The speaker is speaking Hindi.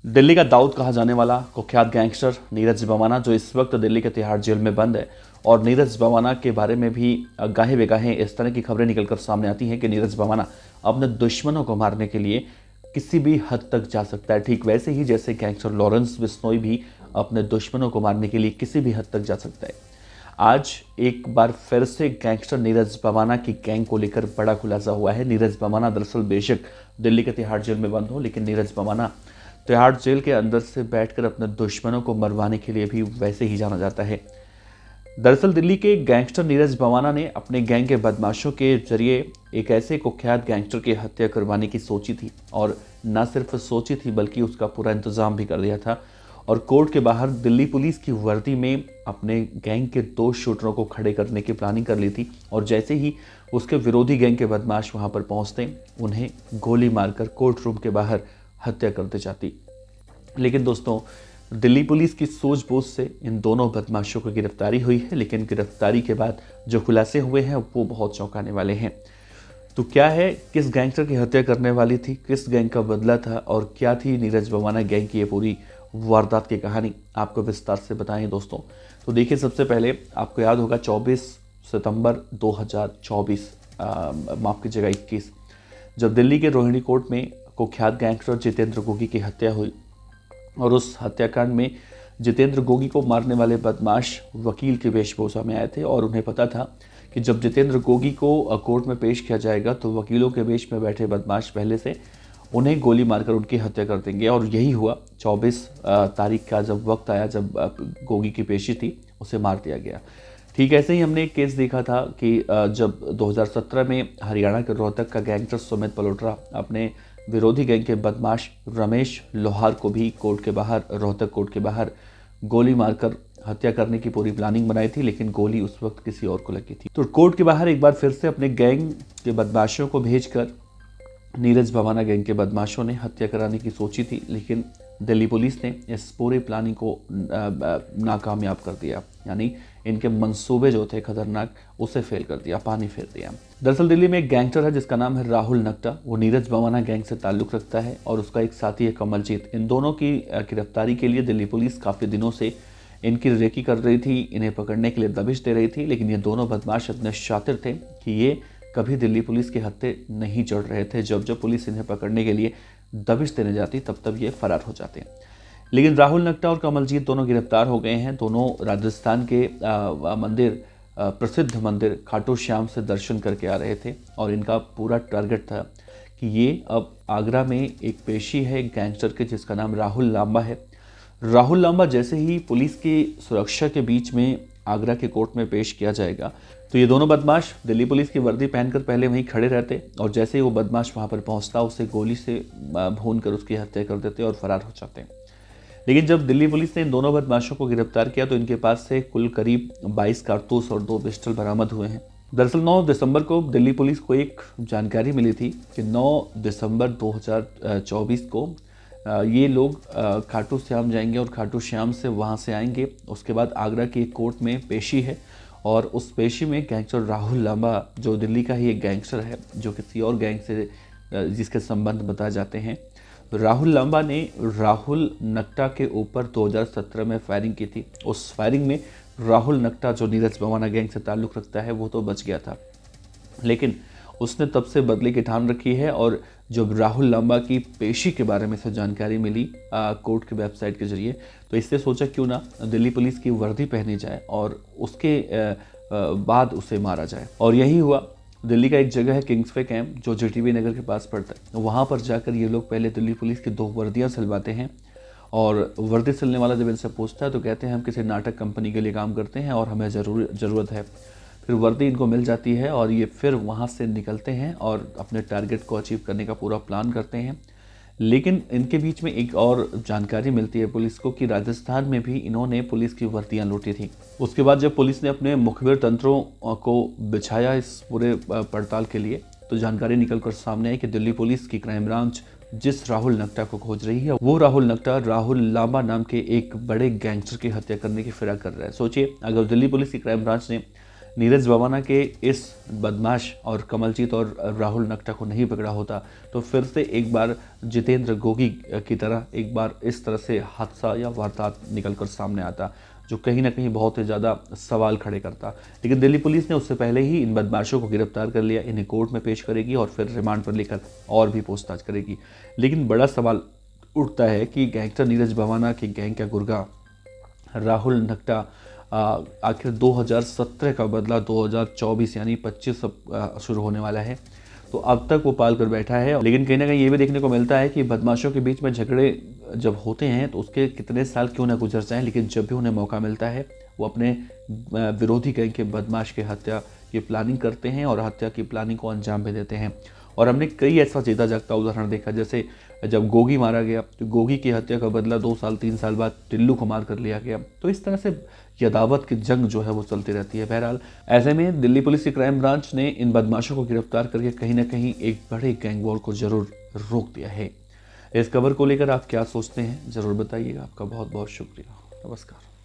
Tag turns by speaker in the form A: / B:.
A: दिल्ली का दाऊद कहा जाने वाला कुख्यात गैंगस्टर नीरज बवाना, जो इस वक्त दिल्ली के तिहाड़ जेल में बंद है। और नीरज बवाना के बारे में भी गाहे बेगाहे इस तरह की खबरें निकलकर सामने आती हैं कि नीरज बवाना अपने दुश्मनों को मारने के लिए किसी भी हद तक जा सकता है। ठीक वैसे ही जैसे गैंगस्टर लॉरेंस बिश्नोई भी अपने दुश्मनों को मारने के लिए किसी भी हद तक जा सकता है। आज एक बार फिर से गैंगस्टर नीरज बवाना की गैंग को लेकर बड़ा खुलासा हुआ है। नीरज बवाना दरअसल बेशक दिल्ली के तिहाड़ जेल में बंद हो, लेकिन नीरज बवाना तिहाड़ जेल के अंदर से बैठकर अपने दुश्मनों को मरवाने के लिए भी वैसे ही जाना जाता है। दरअसल दिल्ली के गैंगस्टर नीरज बवाना ने अपने गैंग के बदमाशों के जरिए एक ऐसे कुख्यात गैंगस्टर की हत्या करवाने की सोची थी, और न सिर्फ सोची थी बल्कि उसका पूरा इंतजाम भी कर दिया था। और कोर्ट के बाहर दिल्ली पुलिस की वर्दी में अपने गैंग के 2 शूटरों को खड़े करने की प्लानिंग कर ली थी। और जैसे ही उसके विरोधी गैंग के बदमाश वहां पर पहुंचते, उन्हें गोली मारकर कोर्ट रूम के बाहर हत्या कर दी जाती। लेकिन दोस्तों, दिल्ली पुलिस की सूझबूझ से इन दोनों बदमाशों की गिरफ्तारी हुई है, लेकिन गिरफ्तारी के बाद जो खुलासे हुए हैं वो बहुत चौंकाने वाले हैं। तो क्या है, किस गैंगस्टर की हत्या करने वाली थी, किस गैंग का बदला था, और क्या थी नीरज बवाना गैंग की ये पूरी वारदात की कहानी, आपको विस्तार से बताएं दोस्तों। तो देखिए, सबसे पहले आपको याद होगा 24 सितंबर 2024, माफ कीजिएगा 21, जब दिल्ली के रोहिणी कोर्ट में कुख्यात गैंगस्टर जितेंद्र गोगी की हत्या हुई। और उस हत्याकांड में जितेंद्र गोगी को मारने वाले बदमाश वकील के वेशभूषा में आए थे, और उन्हें पता था कि जब जितेंद्र गोगी को कोर्ट में पेश किया जाएगा तो वकीलों के वेश में बैठे बदमाश पहले से उन्हें गोली मारकर उनकी हत्या कर देंगे। और यही हुआ। 24 तारीख का जब वक्त आया, जब गोगी की पेशी थी, उसे मार दिया गया। ठीक ऐसे ही हमने एक केस देखा था कि जब 2017 में हरियाणा के रोहतक का गैंगस्टर सुमित मल्होत्रा अपने विरोधी गैंग के बदमाश रमेश लोहार को भी कोर्ट के बाहर, रोहतक कोर्ट के बाहर गोली मारकर हत्या करने की पूरी प्लानिंग बनाई थी, लेकिन गोली उस वक्त किसी और को लगी थी। तो कोर्ट के बाहर एक बार फिर से अपने गैंग के बदमाशों को भेजकर नीरज बवाना गैंग के बदमाशों ने हत्या कराने की सोची थी, लेकिन दिल्ली पुलिस ने इस पूरे प्लानिंग को नाकामयाब कर दिया। यानी इनके मंसूबे जो थे खतरनाक, उसे फेल कर दिया, पानी फेर दिया। दरअसल दिल्ली में एक गैंगस्टर है जिसका नाम है राहुल नक्टा। वो नीरज बवाना गैंग से ताल्लुक रखता है, और उसका एक साथी है कमलजीत। इन दोनों की गिरफ्तारी के लिए दिल्ली पुलिस काफ़ी दिनों से इनकी रेकी कर रही थी, इन्हें पकड़ने के लिए दबिश दे रही थी। लेकिन ये दोनों बदमाश इतने शातिर थे कि ये कभी दिल्ली पुलिस के हत्थे नहीं चढ़ रहे थे। जब जब पुलिस इन्हें पकड़ने के लिए दबिश देने जाती, तब तब ये फरार हो जाते। लेकिन राहुल नक्टा और कमलजीत दोनों गिरफ्तार हो गए हैं। दोनों राजस्थान के मंदिर, प्रसिद्ध मंदिर खाटू श्याम से दर्शन करके आ रहे थे, और इनका पूरा टारगेट था कि ये अब आगरा में एक पेशी है गैंगस्टर के, जिसका नाम राहुल लांबा है। राहुल लांबा जैसे ही पुलिस की सुरक्षा के बीच में आगरा के कोर्ट में पेश किया जाएगा, तो ये दोनों बदमाश दिल्ली पुलिस की वर्दी पहनकर पहले वहीं खड़े रहते, और जैसे ही वो बदमाश वहां पर पहुंचता, उसे गोली से भून कर उसकी हत्या कर देते और फरार हो जाते। लेकिन जब दिल्ली पुलिस ने इन दोनों बदमाशों को गिरफ्तार किया, तो इनके पास से कुल करीब 22 कारतूस और 2 पिस्टल बरामद हुए हैं। दरअसल 9 दिसंबर को दिल्ली पुलिस को एक जानकारी मिली थी कि 9 दिसंबर 2024 को ये लोग खाटू श्याम जाएंगे, और खाटू श्याम से वहाँ से आएंगे। उसके बाद आगरा की एक कोर्ट में पेशी है, और उस पेशी में गैंगस्टर राहुल लांबा, जो दिल्ली का ही एक गैंगस्टर है, जो किसी और गैंग से जिसके संबंध बताए जाते हैं, राहुल लांबा ने राहुल नक्टा के ऊपर 2017 में फायरिंग की थी। उस फायरिंग में राहुल नक्टा, जो नीरज बवाना गैंग से ताल्लुक़ रखता है, वो तो बच गया था, लेकिन उसने तब से बदले की ठान रखी है। और जब राहुल लांबा की पेशी के बारे में से जानकारी मिली कोर्ट की वेबसाइट के जरिए, तो इससे सोचा क्यों ना दिल्ली पुलिस की वर्दी पहनी जाए और उसके बाद उसे मारा जाए। और यही हुआ। दिल्ली का एक जगह है किंग्सवे कैंप, जो जीटीबी नगर के पास पड़ता है। वहाँ पर जाकर ये लोग पहले दिल्ली पुलिस की 2 वर्दियाँ सिलवाते हैं, और वर्दी सिलने वाला जब इनसे पूछता है तो कहते हैं हम किसी नाटक कंपनी के लिए काम करते हैं और हमें ज़रूरत है। फिर वर्दी इनको मिल जाती है, और ये फिर वहाँ से निकलते हैं और अपने टारगेट को अचीव करने का पूरा प्लान करते हैं। लेकिन इनके बीच में एक और जानकारी मिलती है पुलिस को कि राजस्थान में भी इन्होंने पुलिस की वर्दियां लूटी थी। उसके बाद जब पुलिस ने अपने मुखबिर तंत्रों को बिछाया इस पूरे पड़ताल के लिए, तो जानकारी निकलकर सामने आई कि दिल्ली पुलिस की क्राइम ब्रांच जिस राहुल नक्टा को खोज रही है, वो राहुल नक्टा राहुल लांबा नाम के एक बड़े गैंगस्टर की हत्या करने की फिराक कर रहा है। सोचिए, अगर दिल्ली पुलिस की क्राइम ब्रांच ने नीरज बवाना के इस बदमाश और कमलजीत और राहुल नकटा को नहीं पकड़ा होता तो फिर से एक बार जितेंद्र गोगी की तरह एक बार इस तरह से हादसा या वारदात निकल कर सामने आता, जो कहीं ना कहीं बहुत ही ज़्यादा सवाल खड़े करता। लेकिन दिल्ली पुलिस ने उससे पहले ही इन बदमाशों को गिरफ्तार कर लिया, इन्हें कोर्ट में पेश करेगी और फिर रिमांड पर लेकर और भी पूछताछ करेगी। लेकिन बड़ा सवाल उठता है कि गैंगस्टर नीरज बवाना की गैंग का गुर्गा राहुल नकटा आखिर 2017 का बदला 2024 यानी 25 शुरू होने वाला है, तो अब तक वो पाल कर बैठा है। लेकिन कहीं ना कहीं ये भी देखने को मिलता है कि बदमाशों के बीच में झगड़े जब होते हैं तो उसके कितने साल क्यों ना गुजर जाएं, लेकिन जब भी उन्हें मौका मिलता है वो अपने विरोधी गैंग के बदमाश की हत्या की प्लानिंग करते हैं और हत्या की प्लानिंग को अंजाम भी देते हैं। और हमने कई ऐसा जीता जागता उदाहरण देखा, जैसे जब गोगी मारा गया तो गोगी की हत्या का बदला 2 साल 3 साल बाद टिल्लू को मार कर लिया गया। तो इस तरह से यदावत की जंग जो है वो चलती रहती है। बहरहाल ऐसे में दिल्ली पुलिस की क्राइम ब्रांच ने इन बदमाशों को गिरफ्तार करके कहीं ना कहीं एक बड़े गैंग वॉर को जरूर रोक दिया है। इस खबर को लेकर आप क्या सोचते हैं जरूर बताइएगा। आपका बहुत बहुत शुक्रिया। नमस्कार।